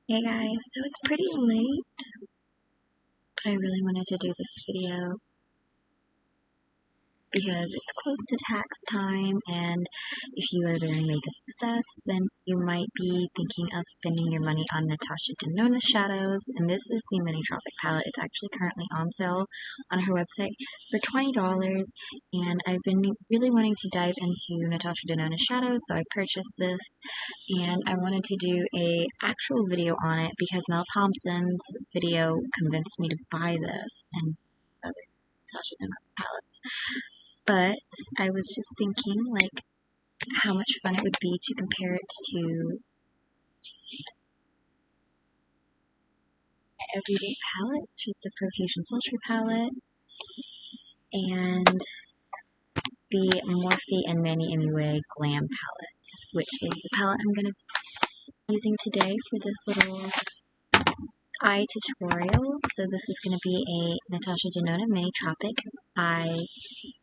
Hey guys, so it's pretty late, but I really wanted to do this video because it's close to tax time, and if you are very makeup obsessed, then you might be thinking of spending your money on Natasha Denona shadows, and this is the Mini Tropic palette. It's actually currently on sale on her website for $20, and I've been really wanting to dive into Natasha Denona shadows, so I purchased this, and I wanted to do a actual video on it because Mel Thompson's video convinced me to buy this and other Natasha Denona palettes. But I was just thinking, like, how much fun it would be to compare it to my everyday palette, which is the Profusion Sultry palette, and the Morphe and Manny MUA Glam palette, which is the palette I'm going to be using today for this little eye tutorial. So this is going to be a Natasha Denona Mini Tropic eye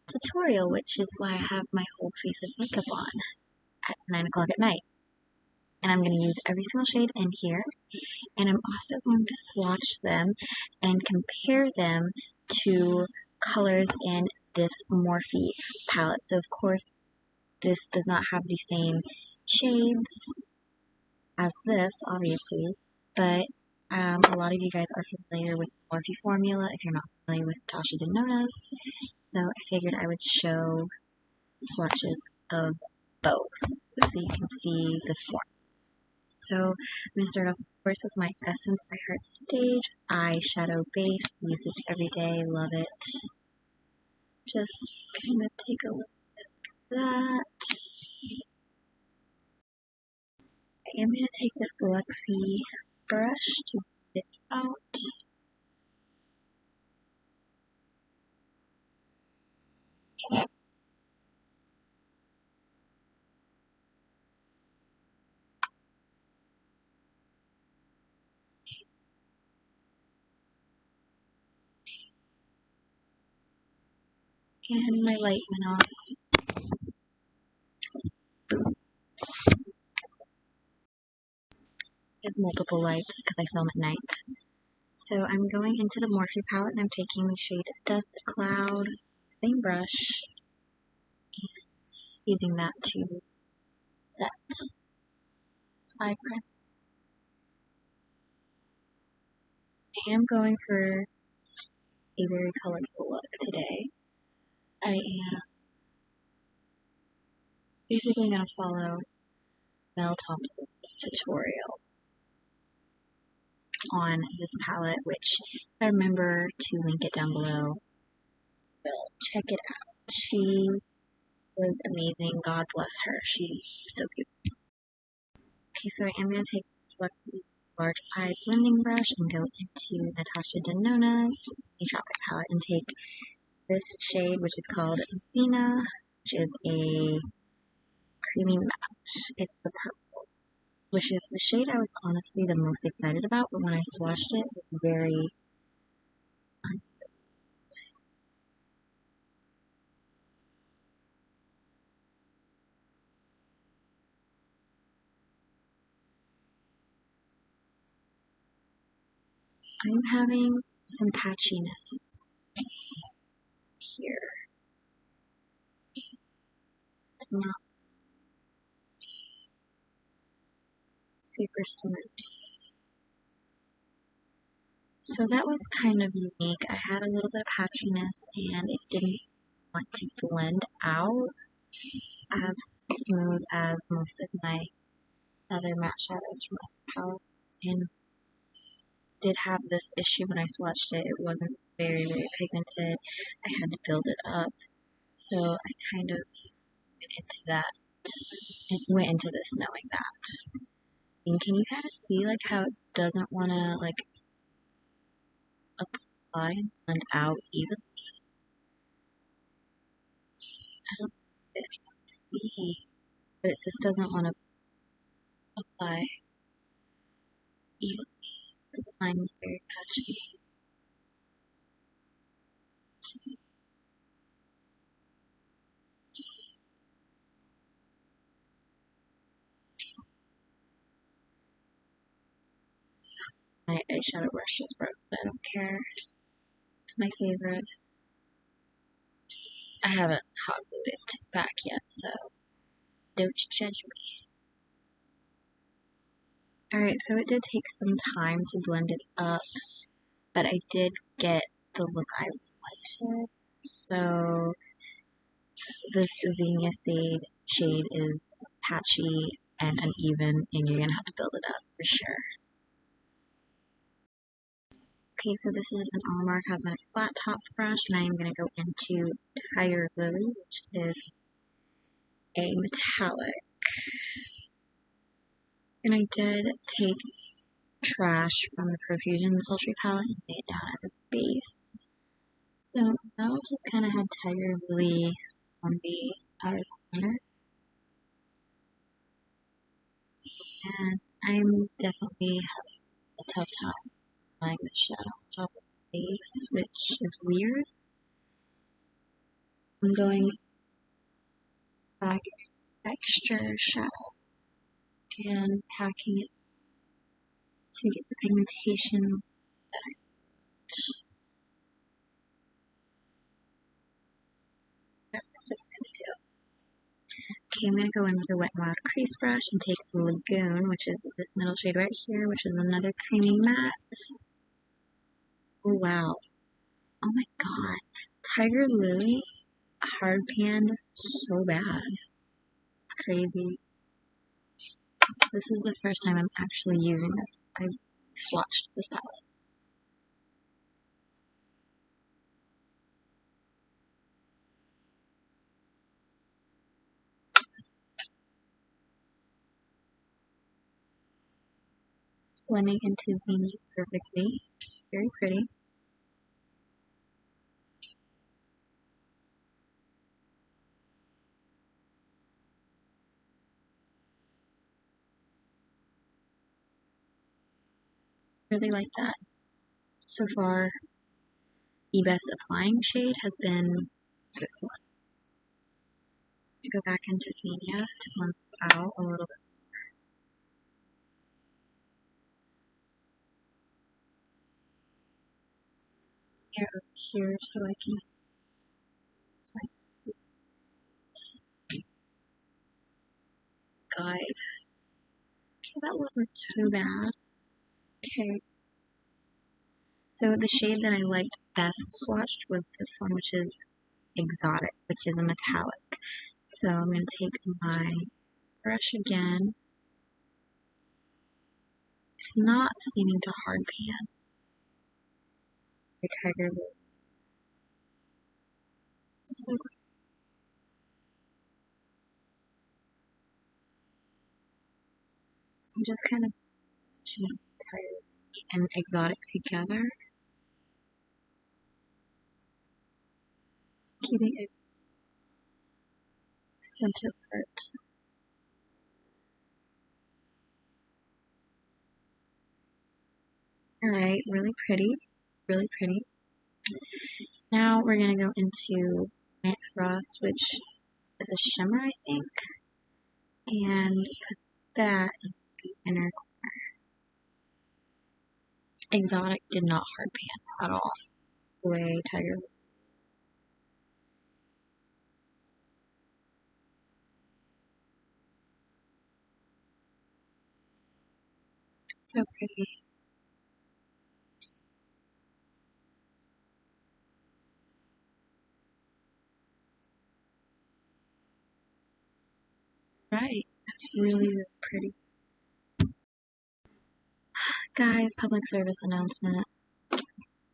tutorial, which is why I have my whole face of makeup on at 9 o'clock at night. And I'm going to use every single shade in here, and I'm also going to swatch them and compare them to colors in this Morphe palette. So of course this does not have the same shades as this, obviously, but a lot of you guys are familiar with the Morphe formula if you're not familiar with Natasha Denona's, so I figured I would show swatches of both so you can see the form. So I'm going to start off, of course, with my Essence I Heart Stage eyeshadow base. Use this every day, love it. Just kind of take a look at that. I am going to take this Luxie brush to blend it out. And my light went off. I have multiple lights because I film at night. So I'm going into the Morphe palette and I'm taking the shade Dust Cloud, same brush, and using that to set this eye primer. I am going for a very colorful look today. I am basically going to follow Mel Thompson's tutorial on this palette, which I remember to link it down below. Well, check it out. She was amazing. God bless her. She's so cute. Okay, so I am going to take this Luxie large eye blending brush and go into Natasha Denona's Tropic palette and take this shade, which is called Xena, which is a creamy matte. It's the purple, which is the shade I was honestly the most excited about, but when I swatched it, it was very I'm having some patchiness here. It's not super smooth. So that was kind of unique. I had a little bit of patchiness and it didn't want to blend out as smooth as most of my other matte shadows from other palettes, and did have this issue when I swatched it. It wasn't very pigmented. I had to build it up. So I kind of went into this knowing that. And can you kind of see like how it doesn't want to like apply and blend out evenly? I don't know if you guys can see, but it just doesn't want to apply evenly. I'm very patchy. My eyeshadow brush just broke, but I don't care. It's my favorite. I haven't hot glued it back yet, so don't judge me. Alright, so it did take some time to blend it up, but I did get the look I wanted. So this Zinnia shade is patchy and uneven, and you're gonna have to build it up for sure. Okay, so this is just an Alamar Cosmetics flat top brush, and I am gonna go into Tiger Lily, which is a metallic. And I did take Trash from the Profusion Sultry palette and lay it down as a base. So I'll just kind of have Tiger Lily on the outer corner. And I'm definitely having a tough time applying the shadow on top of the base, which is weird. I'm going back extra shadow and packing it to get the pigmentation that I want. That's just gonna do it. Okay, I'm gonna go in with a Wet n Wild crease brush and take Lagoon, which is this middle shade right here, which is another creamy matte. Oh wow. Oh my god. Tiger Lily hard pan so bad. It's crazy. This is the first time I'm actually using this. I swatched this palette. It's blending into Zinnia perfectly. Very pretty. Really like that. So far, the best applying shade has been this one. Go back into Zinnia to blend this out a little bit. Here so I can guide. Okay, that wasn't too bad. Okay. So the shade that I liked best swatched was this one, which is Exotic, which is a metallic. So I'm going to take my brush again. It's not seeming to hard pan. The Tiger Lily. So I'm just kind of Tiger and Exotic together, keeping it center part. Alright, really pretty. Really pretty. Now we're going to go into Matte Frost, which is a shimmer, I think, and put that in the inner corner. Exotic did not hard pan at all, the way Tiger. So pretty. Right, that's really, really pretty. Guys, public service announcement.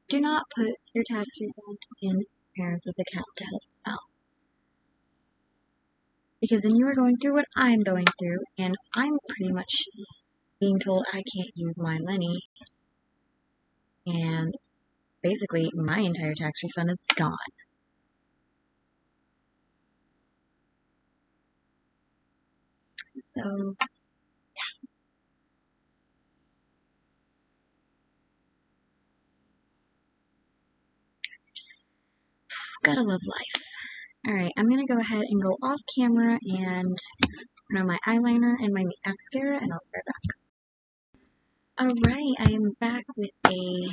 Do not put your tax refund in parents of account to help you out. Because then you are going through what I'm going through, and I'm pretty much being told I can't use my money, and basically my entire tax refund is gone. So, gotta love life. Alright, I'm gonna go ahead and go off camera and put on my eyeliner and my mascara, and I'll be right back. Alright, I am back with the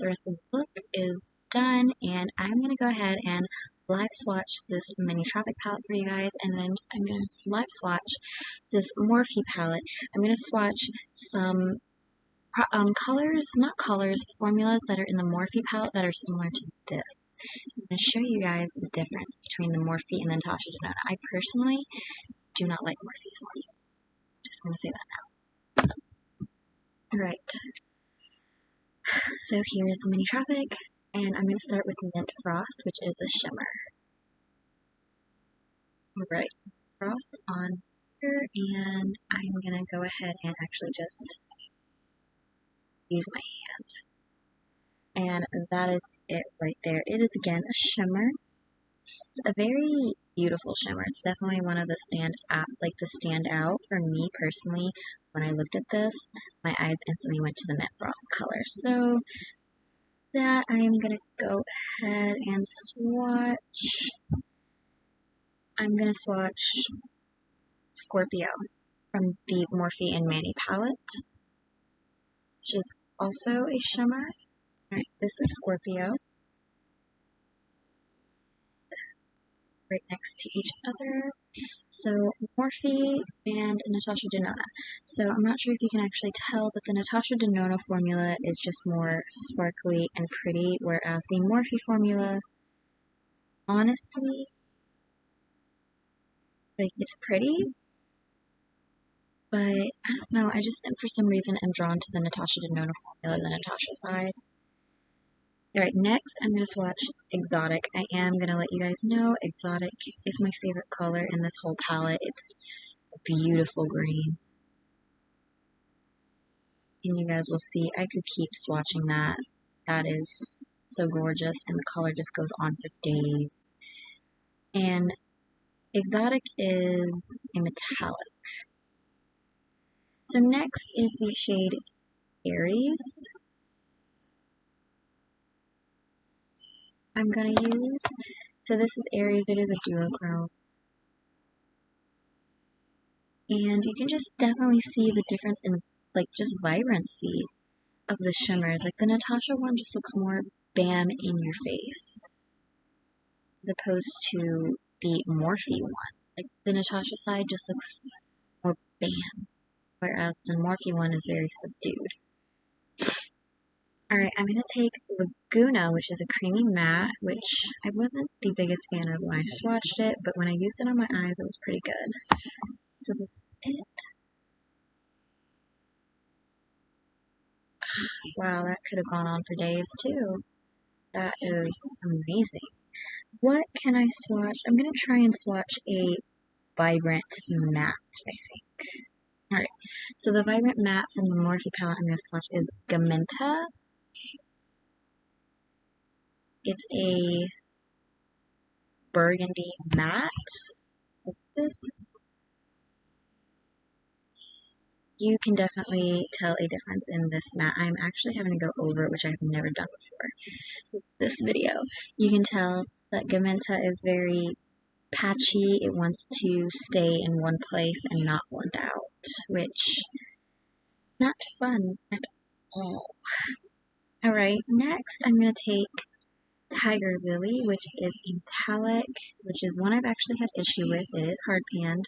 rest of the look is done, and I'm going to go ahead and live swatch this mini Tropic palette for you guys, and then I'm going to live swatch this Morphe palette. I'm going to swatch some formulas that are in the Morphe palette that are similar to this. I'm going to show you guys the difference between the Morphe and the Natasha Denona. I personally do not like Morphe's formula. Just going to say that now. Alright, so here's the mini Tropic, and I'm going to start with Mint Frost, which is a shimmer. Alright, Frost on here, and I'm going to go ahead and actually just use my hand. And that is it right there. It is again a shimmer. It's a very beautiful shimmer. It's definitely one of the stand out for me personally. When I looked at this, my eyes instantly went to the Mint Frost color. So that I am gonna go ahead and swatch. I'm gonna swatch Scorpio from the Morphe and Manny palette, which is also a shimmer. Alright, this is Scorpio. Right next to each other. So Morphe and Natasha Denona. So I'm not sure if you can actually tell, but the Natasha Denona formula is just more sparkly and pretty, whereas the Morphe formula, honestly, like, it's pretty, but I don't know, I just, for some reason, am drawn to the Natasha Denona formula, the Natasha side. Alright, next I'm going to swatch Exotic. I am going to let you guys know Exotic is my favorite color in this whole palette. It's a beautiful green. And you guys will see, I could keep swatching that. That is so gorgeous, and the color just goes on for days. And Exotic is a metallic. So next is the shade Aries. I'm going to use, so this is Aries, it is a duochrome. And you can just definitely see the difference in, like, just vibrancy of the shimmers. Like, the Natasha one just looks more bam in your face, as opposed to the Morphe one. Like, the Natasha side just looks more bam, whereas the Morphe one is very subdued. Alright, I'm going to take Laguna, which is a creamy matte, which I wasn't the biggest fan of when I swatched it, but when I used it on my eyes, it was pretty good. So this is it. Wow, that could have gone on for days too. That is amazing. What can I swatch? I'm going to try and swatch a vibrant matte, I think. Alright, so the vibrant matte from the Morphe palette I'm going to swatch is Gamenta. It's a burgundy matte. So this, you can definitely tell a difference in this matte. I'm actually having to go over it, which I've never done before. This video, you can tell that Gamenta is very patchy. It wants to stay in one place and not blend out, which not fun at all. Alright, next I'm going to take Tiger Lily, which is a metallic, which is one I've actually had issue with. It is hard panned.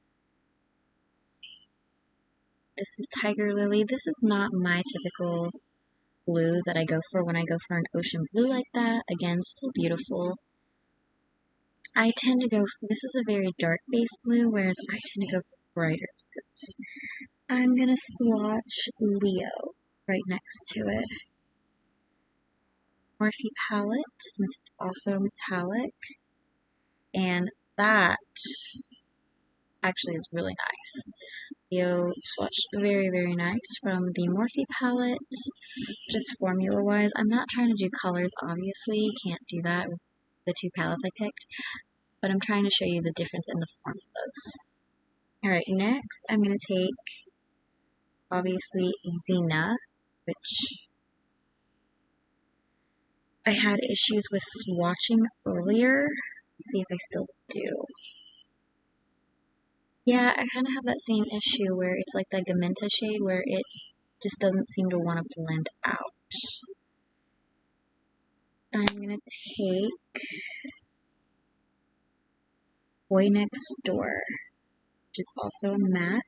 This is Tiger Lily. This is not my typical blues that I go for when I go for an ocean blue like that. Again, still beautiful. I tend to go for, this is a very dark base blue, whereas I tend to go for brighter blues. I'm going to swatch Leo right next to it. Morphe palette, since it's also metallic. And that actually is really nice. Leo swatched very, very nice from the Morphe palette. Just formula-wise, I'm not trying to do colors, obviously. You can't do that with the two palettes I picked. But I'm trying to show you the difference in the formulas. Alright, next I'm going to take, obviously, Xena, which I had issues with swatching earlier. Let's see if I still do. Yeah, I kind of have that same issue where it's like the Gamenta shade where it just doesn't seem to want to blend out. I'm going to take Boy Next Door, which is also a matte,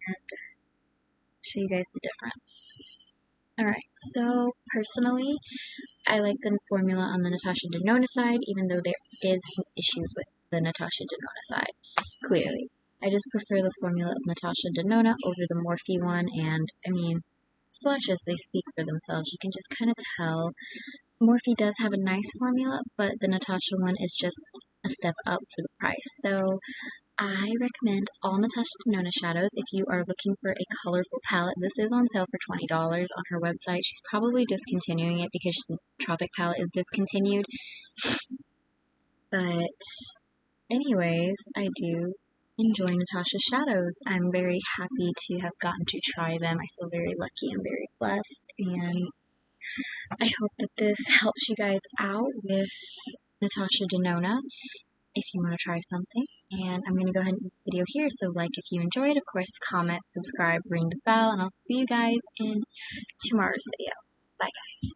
and show you guys the difference. Alright, so personally, I like the formula on the Natasha Denona side, even though there is some issues with the Natasha Denona side, clearly. I just prefer the formula of Natasha Denona over the Morphe one, and I mean, swatches, they speak for themselves. You can just kind of tell. Morphe does have a nice formula, but the Natasha one is just a step up for the price. So I recommend all Natasha Denona shadows if you are looking for a colorful palette. This is on sale for $20 on her website. She's probably discontinuing it because the Tropic palette is discontinued. But anyways, I do enjoy Natasha shadows. I'm very happy to have gotten to try them. I feel very lucky and very blessed, and I hope that this helps you guys out with Natasha Denona if you want to try something. And I'm going to go ahead and end this video here, so like if you enjoyed, of course, comment, subscribe, ring the bell, and I'll see you guys in tomorrow's video. Bye guys.